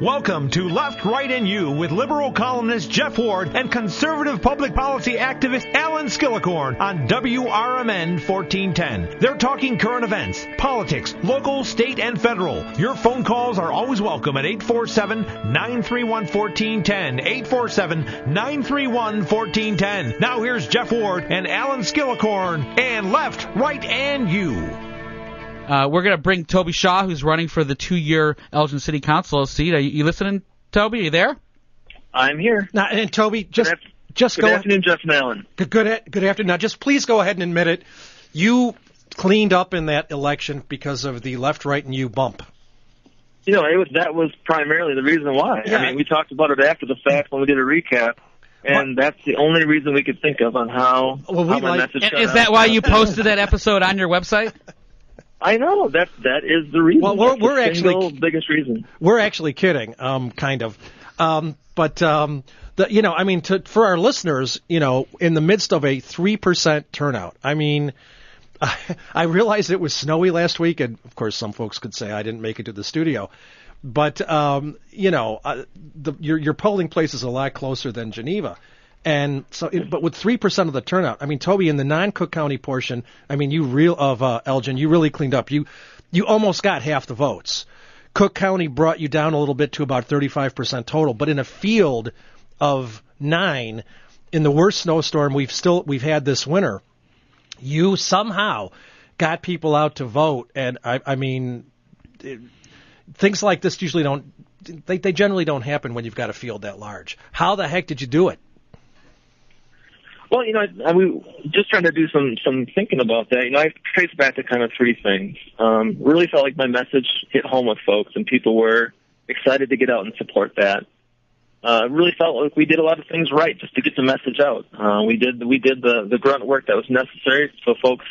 Welcome to Left, Right, and You with liberal columnist Jeff Ward and conservative public policy activist Alan Skillicorn on WRMN 1410. They're talking current events, politics, local, state, and federal. Your phone calls are always welcome at 847-931-1410, 847-931-1410. Now here's Jeff Ward and Alan Skillicorn and Left, Right, and You. We're going to bring Toby Shaw, who's running for the 2-year Elgin City Council seat. Are you listening, Toby? Are you there? I'm here. Now, and Toby, just good go. Good afternoon, Jeff and Alan. Good afternoon. Now, just please go ahead and admit it. You cleaned up in that election because of the Left, Right, and You bump. You know, that was primarily the reason why. Yeah. I mean, we talked about it after the fact when we did a recap, and that's the only reason we could think of on how my message got out. Is that why you posted that episode on your website? I know that is the reason. Well, we're actually biggest reason. We're actually kidding, kind of. For our listeners, in the midst of a 3% turnout, I mean, I realized it was snowy last week, and of course, some folks could say I didn't make it to the studio, but your polling place is a lot closer than Geneva. And so, but with 3% of the turnout, I mean, Toby, in the non-Cook County portion, I mean, Elgin, you really cleaned up. You almost got half the votes. Cook County brought you down a little bit to about 35% total, but in a field of 9, in the worst snowstorm we've had this winter, you somehow got people out to vote. And I mean, things like this usually they generally don't happen when you've got a field that large. How the heck did you do it? Well, we just trying to do some thinking about that. I traced back to kind of 3 things. Really felt like my message hit home with folks, and people were excited to get out and support that. Really felt like we did a lot of things right just to get the message out. We did the grunt work that was necessary, so folks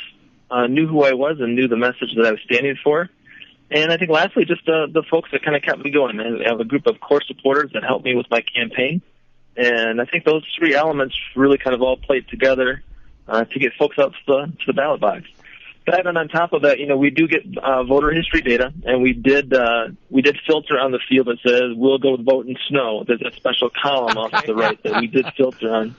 knew who I was and knew the message that I was standing for. And I think lastly, just the folks that kind of kept me going. I have a group of core supporters that helped me with my campaign. And I think those 3 elements really kind of all played together to get folks out to the ballot box. But on top of that, we do get voter history data, and we did filter on the field that says we'll go vote in snow. There's a special column off to the right that we did filter on.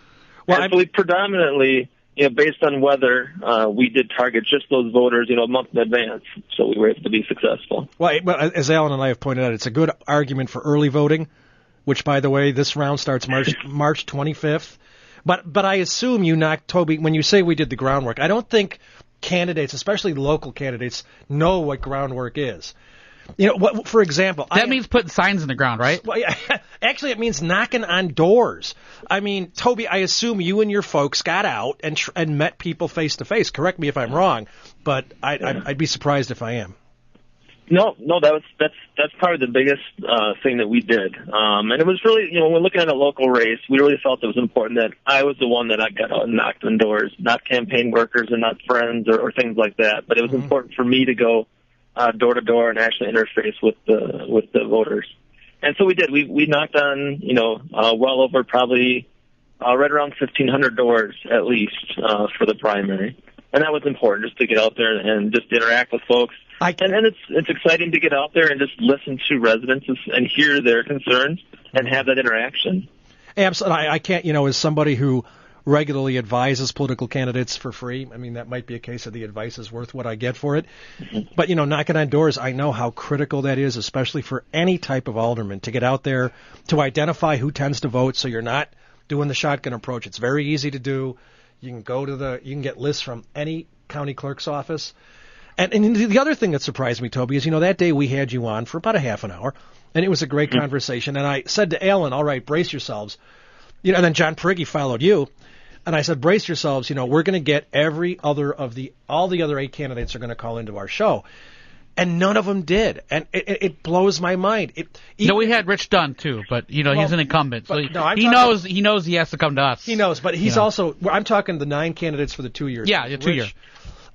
Well, so we predominantly, based on weather, we did target just those voters, a month in advance, so we were able to be successful. Well, as Alan and I have pointed out, it's a good argument for early voting, which, by the way, this round starts March 25th. But I assume you knocked, Toby, when you say we did the groundwork, I don't think candidates, especially local candidates, know what groundwork is. For example... That means putting signs in the ground, right? Well, yeah, actually, it means knocking on doors. I mean, Toby, I assume you and your folks got out and met people face-to-face. Correct me if I'm wrong, but I'd be surprised if I am. No, that's probably the biggest thing that we did, and it was really, when we're looking at a local race, we really felt it was important that I was the one that I got out and knocked on doors, not campaign workers and not friends or things like that. But it was important for me to go door to door and actually interface with the voters, and so we did. We knocked on well over probably right around 1,500 doors at least for the primary. And that was important, just to get out there and just interact with folks. And it's exciting to get out there and just listen to residents and hear their concerns and have that interaction. Absolutely. I can't, as somebody who regularly advises political candidates for free, I mean, that might be a case of the advice is worth what I get for it. Mm-hmm. But, knocking on doors, I know how critical that is, especially for any type of alderman, to get out there, to identify who tends to vote so you're not doing the shotgun approach. It's very easy to do. You can you can get lists from any county clerk's office. And the other thing that surprised me, Toby, is, that day we had you on for about a half an hour, and it was a great conversation. And I said to Alan, all right, brace yourselves. And then John Prigge followed you. And I said, brace yourselves. We're going to get all the other 8 candidates are going to call into our show. And none of them did. And it blows my mind. We had Rich Dunn, too, but, he's an incumbent. So he knows he has to come to us. He knows, but he's also, I'm talking the 9 candidates for the 2 years. Yeah, 2 years.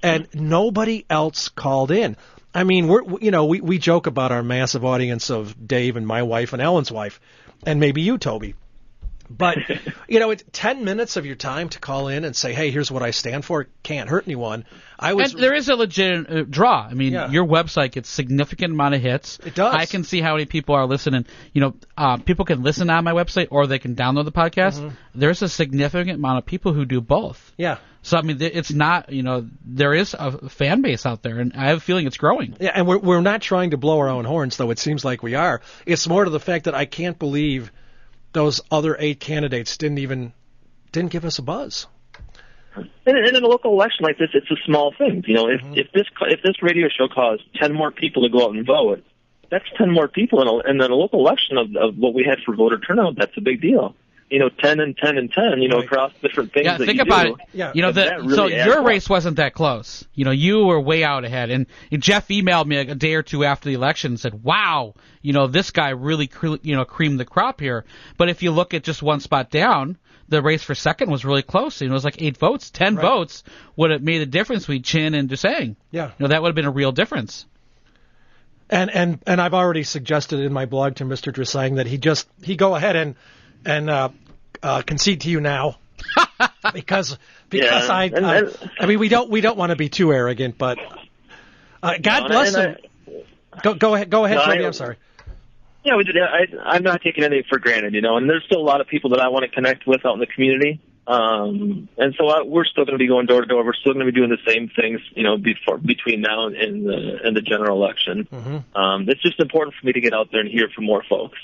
And nobody else called in. I mean, we joke about our massive audience of Dave and my wife and Ellen's wife, and maybe you, Toby. But, it's 10 minutes of your time to call in and say, hey, here's what I stand for. Can't hurt anyone. And there is a legit draw. I mean, your website gets significant amount of hits. It does. I can see how many people are listening. People can listen on my website or they can download the podcast. Mm-hmm. There's a significant amount of people who do both. Yeah. So, I mean, it's not, there is a fan base out there, and I have a feeling it's growing. Yeah, and we're not trying to blow our own horns, though it seems like we are. It's more to the fact that I can't believe those other 8 candidates didn't give us a buzz. And in a local election like this, it's a small thing. If this radio show caused 10 more people to go out and vote, that's 10 more people in a local election of what we had for voter turnout. That's a big deal. 10 and 10 and 10, right. Across different things. Yeah, think about it. Yeah. So your race wasn't that close. You were way out ahead. And Jeff emailed me a day or two after the election and said, wow, this guy really, creamed the crop here. But if you look at just one spot down, the race for second was really close. It was like 8 votes. 10 votes would have made a difference between Chin and Desang. Yeah. That would have been a real difference. And I've already suggested in my blog to Mr. Desang that he go ahead and concede to you now, because I mean we don't want to be too arrogant, but God bless him. Go ahead, Toby. I'm sorry. Yeah, I'm not taking anything for granted, and there's still a lot of people that I want to connect with out in the community, and so we're still going to be going door to door. We're still going to be doing the same things, between now and the general election. Mm-hmm. It's just important for me to get out there and hear from more folks.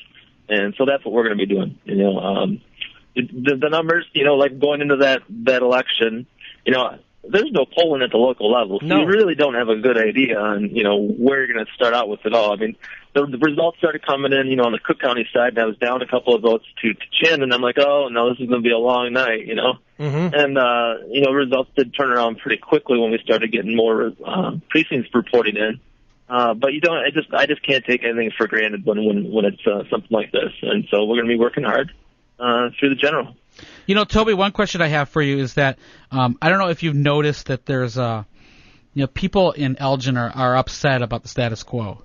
And so that's what we're going to be doing. The numbers, like going into that election, there's no polling at the local level. So you really don't have a good idea on, where you're going to start out with it all. I mean, the results started coming in, on the Cook County side, and I was down a couple of votes to Chin, and I'm like, oh, no, this is going to be a long night, Mm-hmm. And, results did turn around pretty quickly when we started getting more precincts reporting in. But I just can't take anything for granted when it's something like this. And so we're going to be working hard through the general. Toby, one question I have for you is that I don't know if you've noticed that there's people in Elgin are upset about the status quo.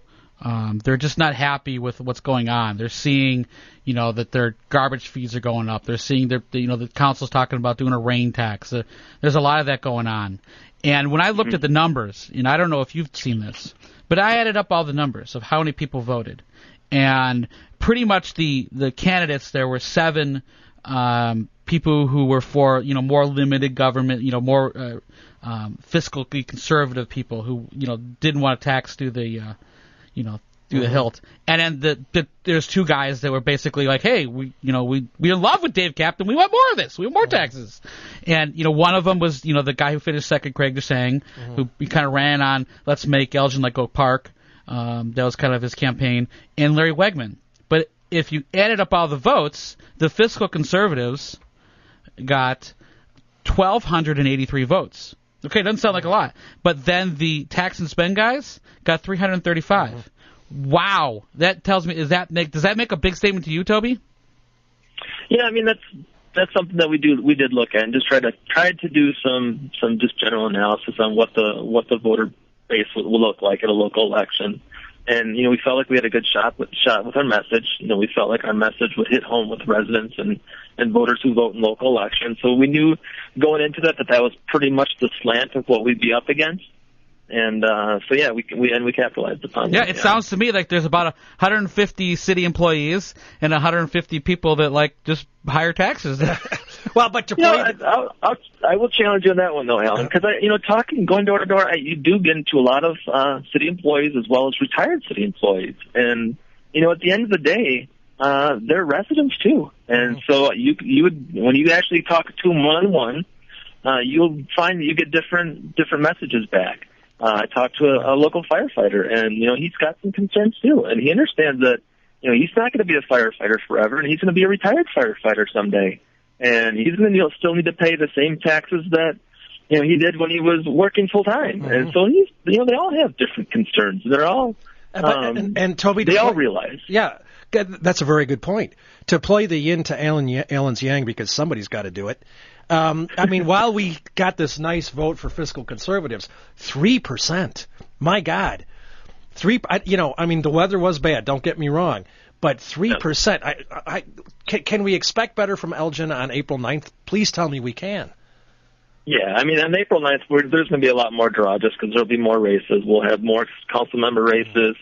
They're just not happy with what's going on. They're seeing, that their garbage fees are going up. They're seeing the council's talking about doing a rain tax. There's a lot of that going on. And when I looked at the numbers, I don't know if you've seen this, but I added up all the numbers of how many people voted, and pretty much the candidates, there were 7 people who were for more limited government, more fiscally conservative people who didn't want to tax through the through the hilt, and then there's 2 guys that were basically like, hey, we're in love with Dave Captain, we want more of this, we want more taxes, and one of them was the guy who finished second, Craig Desang, who kind of ran on let's make Elgin like Oak Park, that was kind of his campaign, and Larry Wegman. But if you added up all the votes, the fiscal conservatives got 1,283 votes. Okay, doesn't sound like a lot, but then the tax and spend guys got 335. Wow, that tells me does that make a big statement to you, Toby? Yeah, I mean that's something that we did look at and just tried to do some just general analysis on what the voter base will look like at a local election. And we felt like we had a good shot with our message. We felt like our message would hit home with residents and voters who vote in local elections. So we knew going into that was pretty much the slant of what we'd be up against. And we capitalized upon that. Yeah, it sounds to me like there's about 150 city employees and 150 people that just higher taxes. Well, but to play, I will challenge you on that one though, Alan, because going door to door, you do get into a lot of city employees as well as retired city employees, and at the end of the day, they're residents too, and so you would when you actually talk to them one-on-one, you'll find that you get different messages back. I talked to a local firefighter, and he's got some concerns too, and he understands that he's not going to be a firefighter forever, and he's going to be a retired firefighter someday, and he's going to still need to pay the same taxes that he did when he was working full time, and so they all have different concerns. They're all and Toby, they all realize. Yeah, that's a very good point. To play the yin to Alan's yang, because somebody's got to do it. I mean, while we got this nice vote for fiscal conservatives, 3%. My God. I mean, the weather was bad, don't get me wrong. But 3%, can we expect better from Elgin on April 9th? Please tell me we can. Yeah, I mean, on April 9th, there's going to be a lot more draw just because there'll be more races. We'll have more council member races.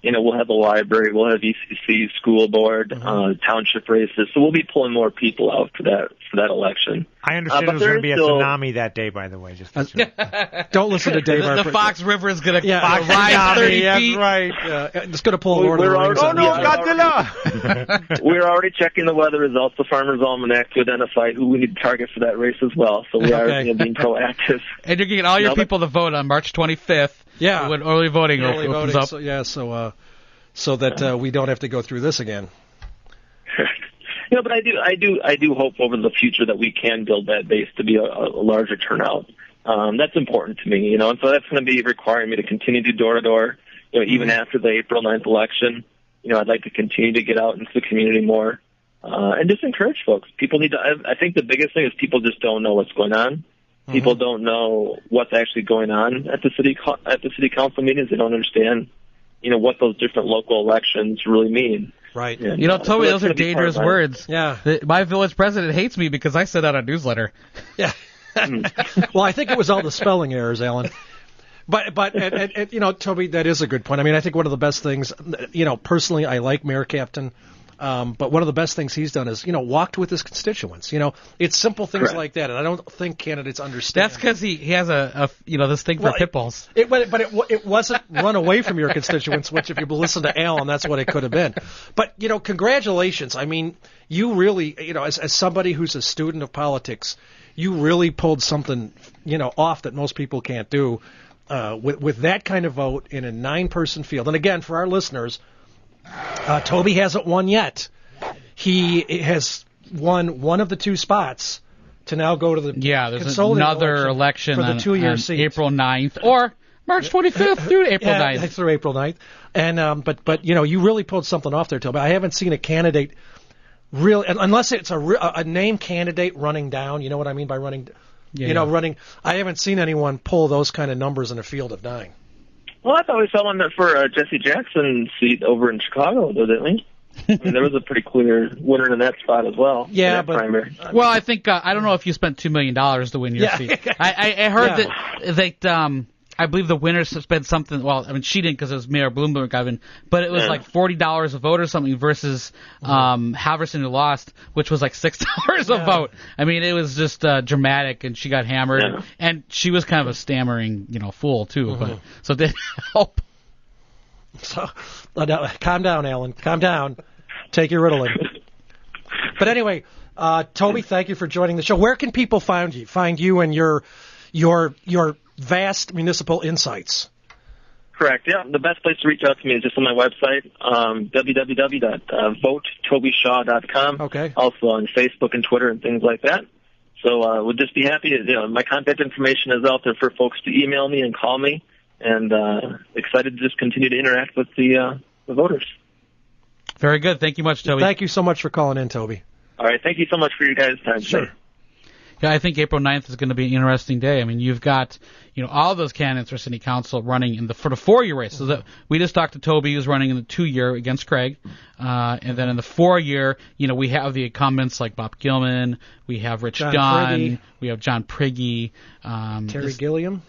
We'll have the library, we'll have ECC, school board, township races. So we'll be pulling more people out for that election. I understand there's going to be a tsunami that day, by the way. Just don't listen to Dave. The Fox River is going to rise tsunami, 30 feet. That's right. It's going to pull Lord of the Rings. Oh, no, Godzilla! We're already checking the weather results, the Farmer's Almanac, to identify who we need to target for that race as well. So we are being proactive. And you're going to get all your people to vote on March 25th. Yeah, when early voting opens up. So that we don't have to go through this again. But I do hope over the future that we can build that base to be a larger turnout. That's important to me, and so that's going to be requiring me to continue to do door to door, even after the April 9th election. I'd like to continue to get out into the community more, and just encourage folks. People need to. I think the biggest thing is people just don't know what's going on. People don't know what's actually going on at the city council meetings. They don't understand, what those different local elections really mean. Right. And, Toby, those are dangerous words. Yeah. My village president hates me because I sent out a newsletter. Yeah. Well, I think it was all the spelling errors, Alan. But Toby, that is a good point. I mean, I think one of the best things, personally, I like Mayor Captain. But one of the best things he's done is, walked with his constituents. It's simple things Correct. like that, and I don't think candidates understand. That's because he has this thing for pit bulls. It wasn't run away from your constituents, which if you listen to Alan, that's what it could have been. But, congratulations. I mean, you really, as somebody who's a student of politics, you really pulled something, off that most people can't do with that kind of vote in a 9-person field. And again, for our listeners, Toby hasn't won yet. He has won one of the 2 spots to now go to the there's another election for the 2-year seat. April 9th or March 25th through April 9th. Through April 9th. And but you really pulled something off there, Toby. I haven't seen a candidate really, unless it's a name candidate running down. You know what I mean by running? Running. I haven't seen anyone pull those kind of numbers in a field of 9. Well, I thought we saw one for Jesse Jackson's seat over in Chicago, didn't we? I mean, there was a pretty clear winner in that spot as well. Yeah, but primary. Well, I think I don't know if you spent $2 million to win your seat. I heard that I believe the winner spent something. Well, I mean, she didn't because it was Mayor Bloomberg, but it was like $40 a vote or something versus Halverson, who lost, which was like $6 a vote. I mean, it was just dramatic, and she got hammered, and she was kind of a stammering, fool too. But so it didn't help. So, calm down, Alan. Calm down. Take your Ritalin. But anyway, Toby, thank you for joining the show. Where can people find you and your vast municipal insights? Correct. Yeah, the best place to reach out to me is just on my website, www.votetobyshaw.com. Okay. Also on Facebook and Twitter and things like that. So we'd just be happy to. My contact information is out there for folks to email me and call me. And excited to just continue to interact with the voters. Very good. Thank you much, Toby. Thank you so much for calling in, Toby. All right. Thank you so much for your guys' time. Sure. Yeah, I think April 9th is going to be an interesting day. I mean, you've got, all those candidates for city council running for the 4-year race. So we just talked to Toby, who's running in the 2-year against Craig. And then in the 4-year, we have the incumbents like Bob Gilman, we have Rich Dunn, we have John Prigge. Terry Gilliam?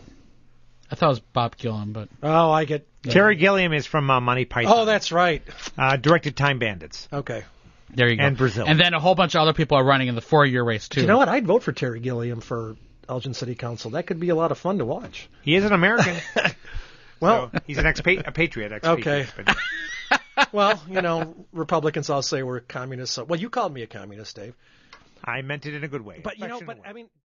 I thought it was Bob Gilliam, but... Oh, I get... Terry Gilliam is from Monty Python. Oh, that's right. Directed Time Bandits. Okay. There you go. And Brazil. And then a whole bunch of other people are running in the 4-year race, too. You know what? I'd vote for Terry Gilliam for Elgin City Council. That could be a lot of fun to watch. He is an American. Well... So he's a patriot. Okay. But... Well, Republicans all say we're communists. Well, you called me a communist, Dave. I meant it in a good way. But, I mean...